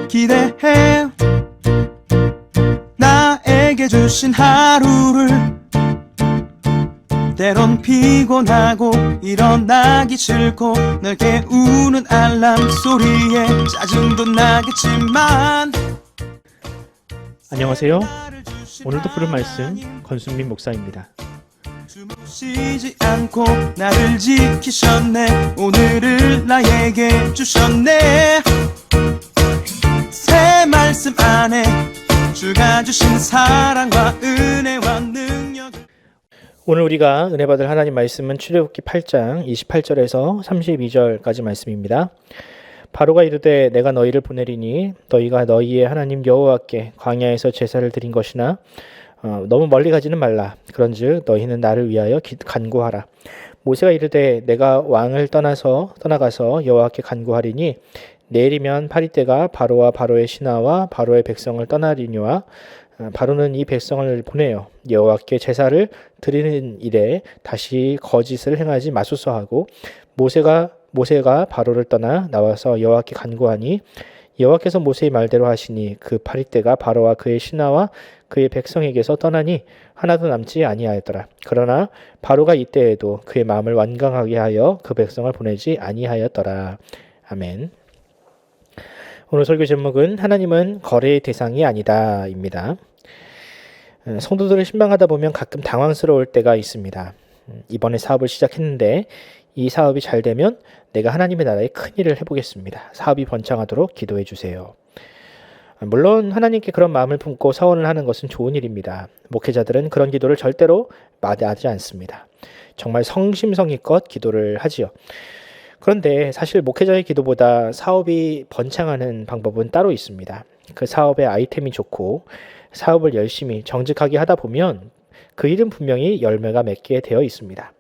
기대해. 나에게 주신 하루를 때론 피곤하고 일어나기 싫고 널 깨우는 알람 소리에 짜증도 나겠지만. 안녕하세요. 오늘도 부른 말씀 권순민 목사입니다. 쉬지 않고 나를 지키셨네. 오늘을 나에게 주셨네. 새 말씀 안에 주가 주신 사랑과 은혜와 능력. 오늘 우리가 은혜 받을 하나님 말씀은 출애굽기 8장 28절에서 32절까지 말씀입니다. 바로가 이르되 내가 너희를 보내리니 너희가 너희의 하나님 여호와께 광야에서 제사를 드린 것이나 너무 멀리 가지는 말라. 그런즉 너희는 나를 위하여 간구하라. 모세가 이르되 내가 왕을 떠나가서 여호와께 간구하리니 내일이면 파리떼가 바로와 바로의 신하와 바로의 백성을 떠나리니와 바로는 이 백성을 보내어 여호와께 제사를 드리는 일에 다시 거짓을 행하지 마소서 하고 모세가 바로를 떠나 나와서 여호와께 간구하니 여호와께서 모세의 말대로 하시니 그 파리떼가 바로와 그의 신하와 그의 백성에게서 떠나니 하나도 남지 아니하였더라. 그러나 바로가 이때에도 그의 마음을 완강하게 하여 그 백성을 보내지 아니하였더라. 아멘. 오늘 설교 제목은 하나님은 거래의 대상이 아니다 입니다. 성도들을 신방하다 보면 가끔 당황스러울 때가 있습니다. 이번에 사업을 시작했는데 이 사업이 잘 되면 내가 하나님의 나라에 큰일을 해보겠습니다. 사업이 번창하도록 기도해 주세요. 물론 하나님께 그런 마음을 품고 서원을 하는 것은 좋은 일입니다. 목회자들은 그런 기도를 절대로 마다하지 않습니다. 정말 성심성의껏 기도를 하지요. 그런데 사실 목회자의 기도보다 사업이 번창하는 방법은 따로 있습니다. 그 사업의 아이템이 좋고 사업을 열심히 정직하게 하다 보면 그 일은 분명히 열매가 맺게 되어 있습니다.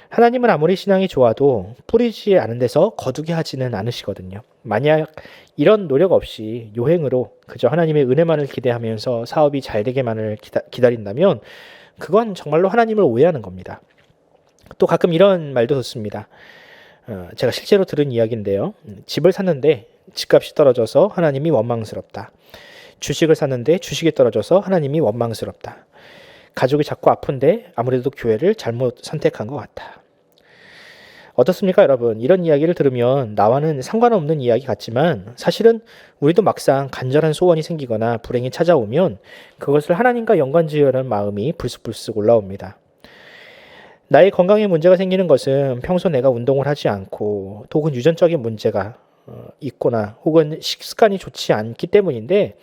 하나님은 아무리 신앙이 좋아도 뿌리지 않은 데서 거두게 하지는 않으시거든요. 만약 이런 노력 없이 요행으로 그저 하나님의 은혜만을 기대하면서 사업이 잘 되게만을 기다린다면 그건 정말로 하나님을 오해하는 겁니다. 또 가끔 이런 말도 듣습니다. 제가 실제로 들은 이야기인데요. 집을 샀는데 집값이 떨어져서 하나님이 원망스럽다. 주식을 샀는데 주식이 떨어져서 하나님이 원망스럽다. 가족이 자꾸 아픈데 아무래도 교회를 잘못 선택한 것 같다. 어떻습니까, 여러분? 이런 이야기를 들으면 나와는 상관없는 이야기 같지만 사실은 우리도 막상 간절한 소원이 생기거나 불행이 찾아오면 그것을 하나님과 연관지으려는 마음이 불쑥불쑥 올라옵니다. 나의 건강에 문제가 생기는 것은 평소 내가 운동을 하지 않고 혹은 유전적인 문제가 있거나 혹은 식습관이 좋지 않기 때문인데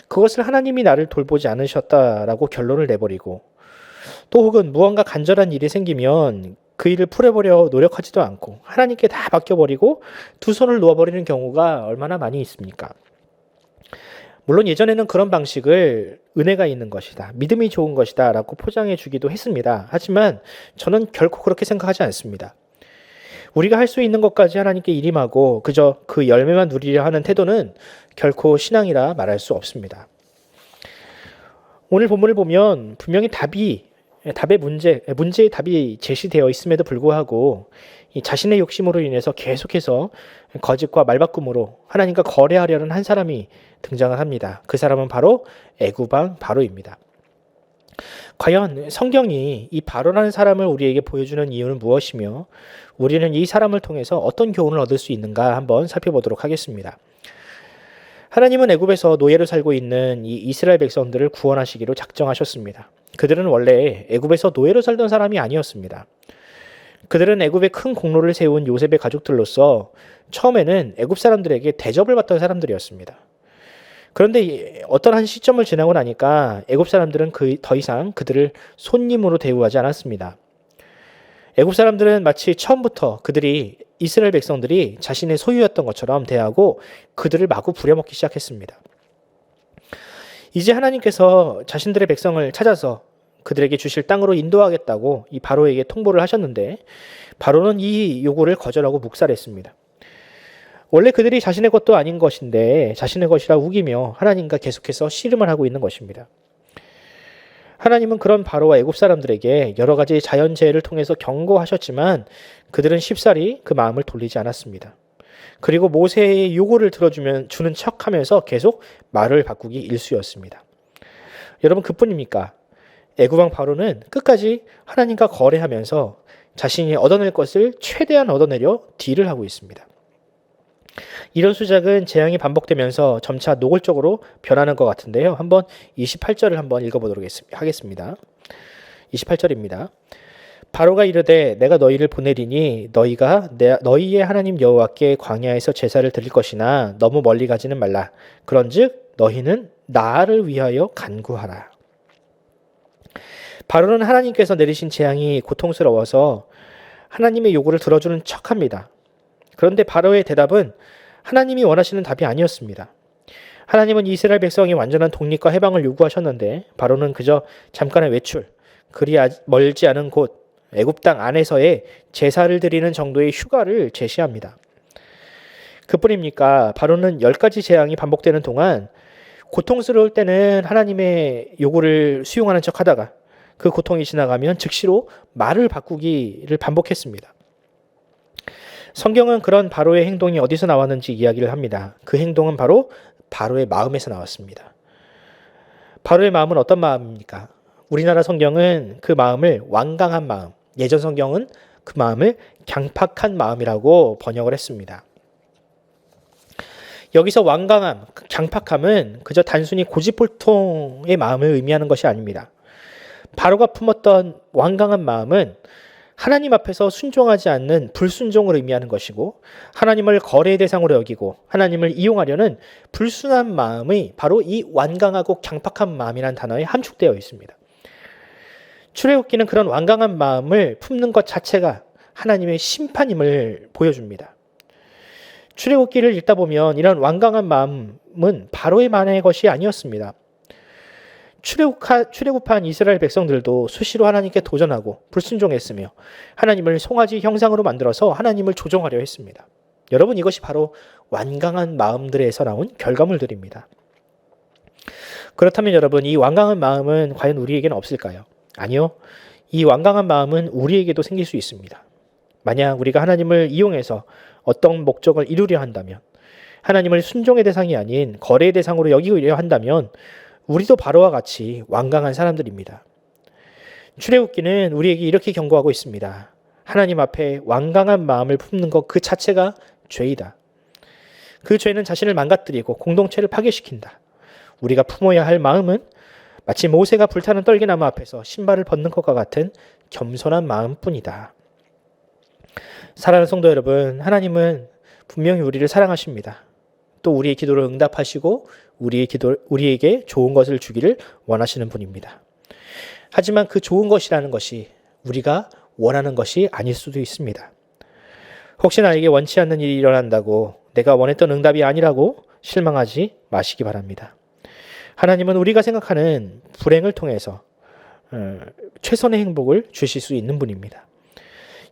그것을 하나님이 나를 돌보지 않으셨다라고 결론을 내버리고 또 혹은 무언가 간절한 일이 생기면 그 일을 풀어보려 노력하지도 않고 하나님께 다 맡겨버리고 두 손을 놓아버리는 경우가 얼마나 많이 있습니까? 물론 예전에는 그런 방식을 은혜가 있는 것이다, 믿음이 좋은 것이다 라고 포장해 주기도 했습니다. 하지만 저는 결코 그렇게 생각하지 않습니다. 우리가 할 수 있는 것까지 하나님께 일임하고 그저 그 열매만 누리려 하는 태도는 결코 신앙이라 말할 수 없습니다. 오늘 본문을 보면 분명히 문제의 답이 제시되어 있음에도 불구하고 이 자신의 욕심으로 인해서 계속해서 거짓과 말바꿈으로 하나님과 거래하려는 한 사람이 등장을 합니다. 그 사람은 바로 애굽왕 바로입니다. 과연 성경이 이 바로라는 사람을 우리에게 보여주는 이유는 무엇이며 우리는 이 사람을 통해서 어떤 교훈을 얻을 수 있는가 한번 살펴보도록 하겠습니다. 하나님은 애굽에서 노예로 살고 있는 이 이스라엘 백성들을 구원하시기로 작정하셨습니다. 그들은 원래 애굽에서 노예로 살던 사람이 아니었습니다. 그들은 애굽에 큰 공로를 세운 요셉의 가족들로서 처음에는 애굽 사람들에게 대접을 받던 사람들이었습니다. 그런데 어떤 한 시점을 지나고 나니까 애굽 사람들은 더 이상 그들을 손님으로 대우하지 않았습니다. 애굽 사람들은 마치 처음부터 그들이 이스라엘 백성들이 자신의 소유였던 것처럼 대하고 그들을 마구 부려먹기 시작했습니다. 이제 하나님께서 자신들의 백성을 찾아서 그들에게 주실 땅으로 인도하겠다고 이 바로에게 통보를 하셨는데 바로는 이 요구를 거절하고 묵살했습니다. 원래 그들이 자신의 것도 아닌 것인데 자신의 것이라 우기며 하나님과 계속해서 씨름을 하고 있는 것입니다. 하나님은 그런 바로와 애굽 사람들에게 여러 가지 자연재해를 통해서 경고하셨지만 그들은 쉽사리 그 마음을 돌리지 않았습니다. 그리고 모세의 요구를 주는 척하면서 계속 말을 바꾸기 일쑤였습니다. 여러분, 그뿐입니까? 애굽왕 바로는 끝까지 하나님과 거래하면서 자신이 얻어낼 것을 최대한 얻어내려 딜을 하고 있습니다. 이런 수작은 재앙이 반복되면서 점차 노골적으로 변하는 것 같은데요. 한번 28절을 한번 읽어보도록 하겠습니다. 28절입니다. 바로가 이르되 내가 너희를 보내리니 너희가 너희의 하나님 여호와께 광야에서 제사를 드릴 것이나 너무 멀리 가지는 말라. 그런즉 너희는 나를 위하여 간구하라. 바로는 하나님께서 내리신 재앙이 고통스러워서 하나님의 요구를 들어주는 척합니다. 그런데 바로의 대답은 하나님이 원하시는 답이 아니었습니다. 하나님은 이스라엘 백성이 완전한 독립과 해방을 요구하셨는데 바로는 그저 잠깐의 외출, 그리 멀지 않은 곳 애굽 땅 안에서의 제사를 드리는 정도의 휴가를 제시합니다. 그뿐입니까? 바로는 10가지 재앙이 반복되는 동안 고통스러울 때는 하나님의 요구를 수용하는 척하다가 그 고통이 지나가면 즉시로 말을 바꾸기를 반복했습니다. 성경은 그런 바로의 행동이 어디서 나왔는지 이야기를 합니다. 그 행동은 바로 바로의 마음에서 나왔습니다. 바로의 마음은 어떤 마음입니까? 우리나라 성경은 그 마음을 완강한 마음, 예전 성경은 그 마음을 강팍한 마음이라고 번역을 했습니다. 여기서 완강함, 강팍함은 그저 단순히 고집불통의 마음을 의미하는 것이 아닙니다. 바로가 품었던 완강한 마음은 하나님 앞에서 순종하지 않는 불순종을 의미하는 것이고 하나님을 거래의 대상으로 여기고 하나님을 이용하려는 불순한 마음이 바로 이 완강하고 강팍한 마음이라는 단어에 함축되어 있습니다. 출애굽기는 그런 완강한 마음을 품는 것 자체가 하나님의 심판임을 보여줍니다. 출애굽기를 읽다 보면 이런 완강한 마음은 바로의 만의 것이 아니었습니다. 출애굽한 이스라엘 백성들도 수시로 하나님께 도전하고 불순종했으며 하나님을 송아지 형상으로 만들어서 하나님을 조종하려 했습니다. 여러분, 이것이 바로 완강한 마음들에서 나온 결과물들입니다. 그렇다면 여러분, 이 완강한 마음은 과연 우리에게는 없을까요? 아니요. 이 완강한 마음은 우리에게도 생길 수 있습니다. 만약 우리가 하나님을 이용해서 어떤 목적을 이루려 한다면, 하나님을 순종의 대상이 아닌 거래의 대상으로 여기려 한다면 우리도 바로와 같이 완강한 사람들입니다. 출애굽기는 우리에게 이렇게 경고하고 있습니다. 하나님 앞에 완강한 마음을 품는 것 그 자체가 죄이다. 그 죄는 자신을 망가뜨리고 공동체를 파괴시킨다. 우리가 품어야 할 마음은 마치 모세가 불타는 떨기나무 앞에서 신발을 벗는 것과 같은 겸손한 마음뿐이다. 사랑하는 성도 여러분, 하나님은 분명히 우리를 사랑하십니다. 또 우리의 기도를 응답하시고 우리에게 좋은 것을 주기를 원하시는 분입니다. 하지만 그 좋은 것이라는 것이 우리가 원하는 것이 아닐 수도 있습니다. 혹시 나에게 원치 않는 일이 일어난다고 내가 원했던 응답이 아니라고 실망하지 마시기 바랍니다. 하나님은 우리가 생각하는 불행을 통해서 최선의 행복을 주실 수 있는 분입니다.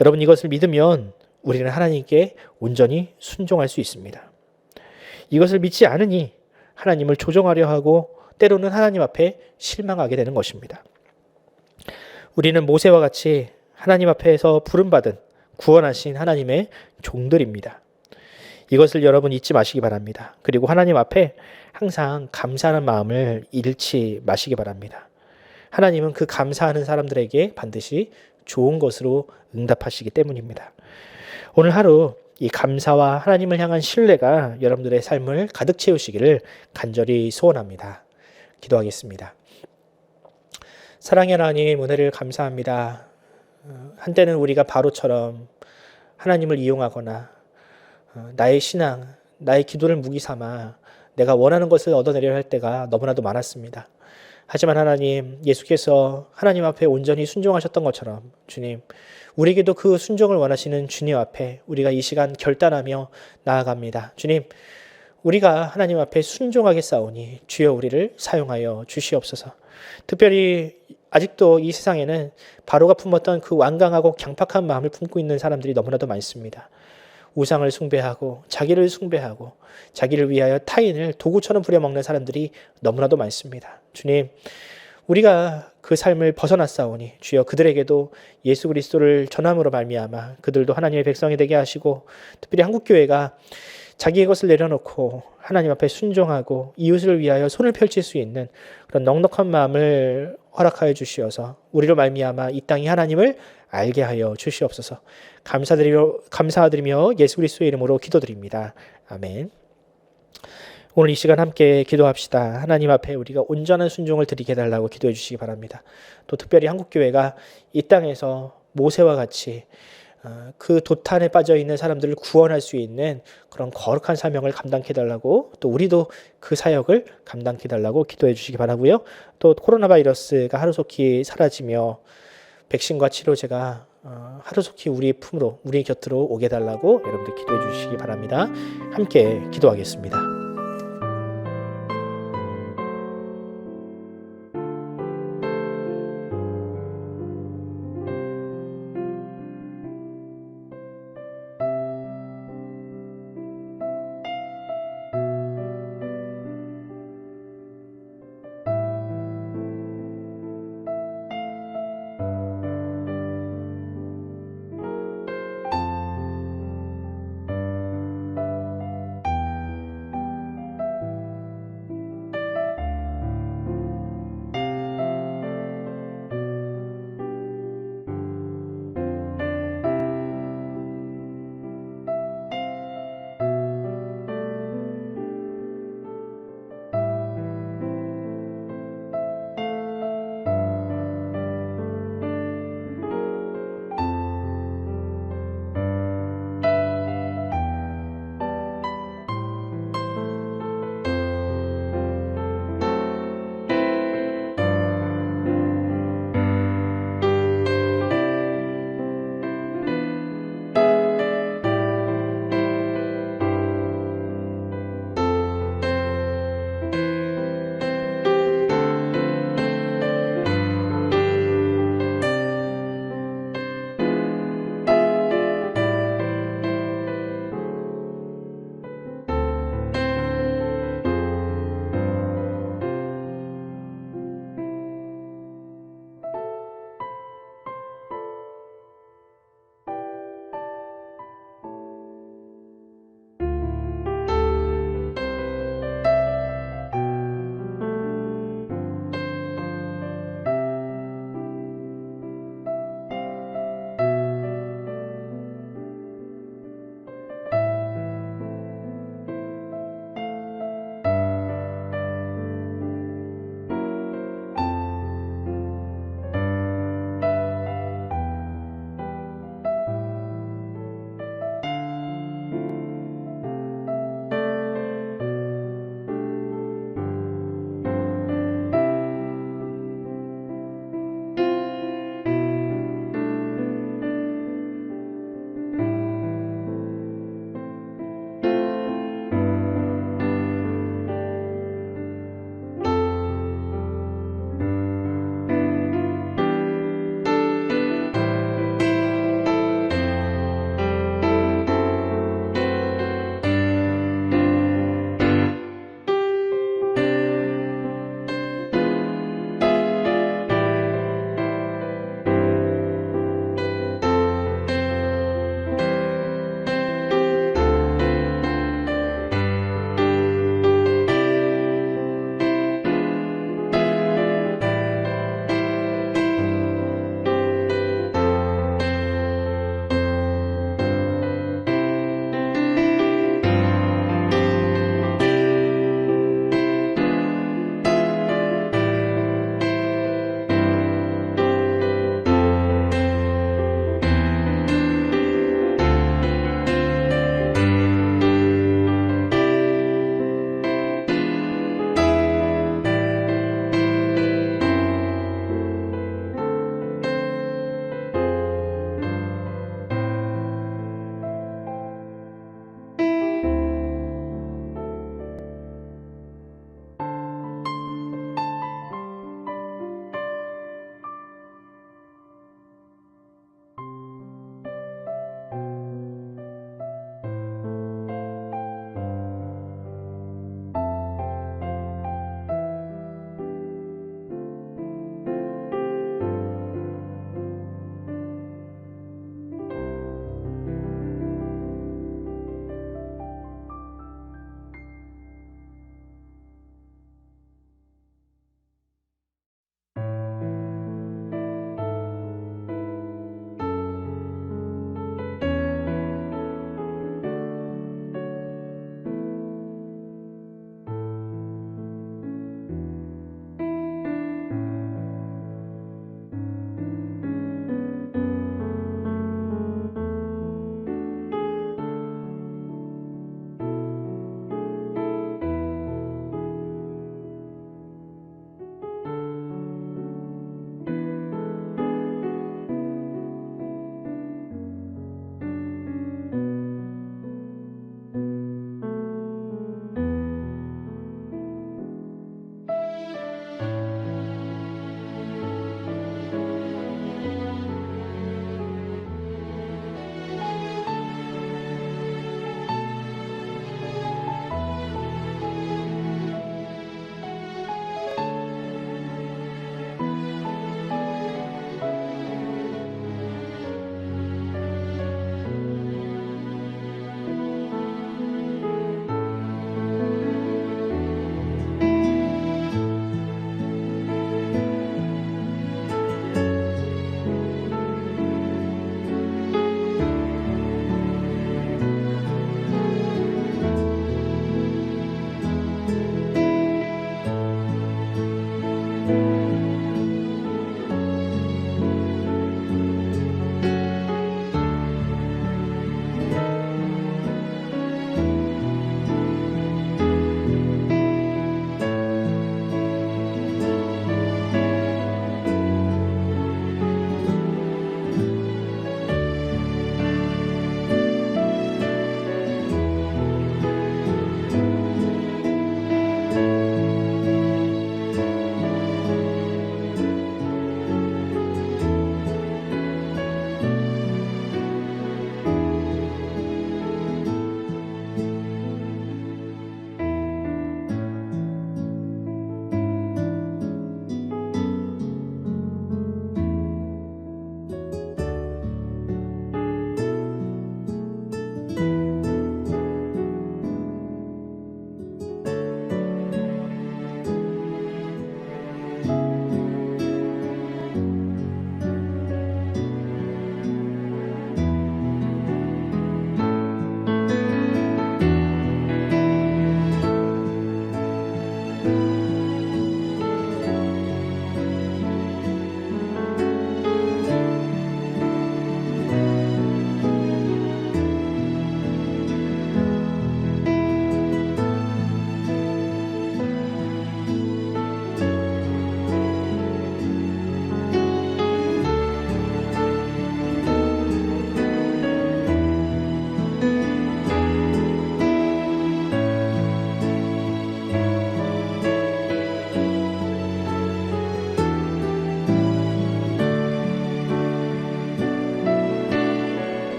여러분, 이것을 믿으면 우리는 하나님께 온전히 순종할 수 있습니다. 이것을 믿지 않으니 하나님을 조종하려 하고 때로는 하나님 앞에 실망하게 되는 것입니다. 우리는 모세와 같이 하나님 앞에서 부름받은 구원하신 하나님의 종들입니다. 이것을 여러분 잊지 마시기 바랍니다. 그리고 하나님 앞에 항상 감사하는 마음을 잃지 마시기 바랍니다. 하나님은 그 감사하는 사람들에게 반드시 좋은 것으로 응답하시기 때문입니다. 오늘 하루 이 감사와 하나님을 향한 신뢰가 여러분들의 삶을 가득 채우시기를 간절히 소원합니다. 기도하겠습니다. 사랑의 하나님, 은혜를 감사합니다. 한때는 우리가 바로처럼 하나님을 이용하거나 나의 신앙, 나의 기도를 무기 삼아 내가 원하는 것을 얻어내려 할 때가 너무나도 많았습니다. 하지만 하나님, 예수께서 하나님 앞에 온전히 순종하셨던 것처럼 주님, 우리에게도 그 순종을 원하시는 주님 앞에 우리가 이 시간 결단하며 나아갑니다. 주님, 우리가 하나님 앞에 순종하게 싸우니 주여 우리를 사용하여 주시옵소서. 특별히 아직도 이 세상에는 바로가 품었던 그 완강하고 강팍한 마음을 품고 있는 사람들이 너무나도 많습니다. 우상을 숭배하고 자기를 숭배하고 자기를 위하여 타인을 도구처럼 부려먹는 사람들이 너무나도 많습니다. 주님, 우리가 그 삶을 벗어났사오니 주여 그들에게도 예수 그리스도를 전함으로 말미암아 그들도 하나님의 백성이 되게 하시고, 특별히 한국교회가 자기의 것을 내려놓고 하나님 앞에 순종하고 이웃을 위하여 손을 펼칠 수 있는 그런 넉넉한 마음을 허락하여 주시어서 우리로 말미암아 이 땅이 하나님을 알게 하여 주시옵소서. 감사드리며 예수 그리스도의 이름으로 기도드립니다. 아멘. 오늘 이 시간 함께 기도합시다. 하나님 앞에 우리가 온전한 순종을 드리게 해달라고 기도해 주시기 바랍니다. 또 특별히 한국교회가 이 땅에서 모세와 같이 그 도탄에 빠져 있는 사람들을 구원할 수 있는 그런 거룩한 사명을 감당케 해달라고, 또 우리도 그 사역을 감당케 해달라고 기도해 주시기 바라고요. 또 코로나 바이러스가 하루속히 사라지며 백신과 치료제가 하루속히 우리의 품으로, 우리의 곁으로 오게 해달라고 여러분들 기도해 주시기 바랍니다. 함께 기도하겠습니다.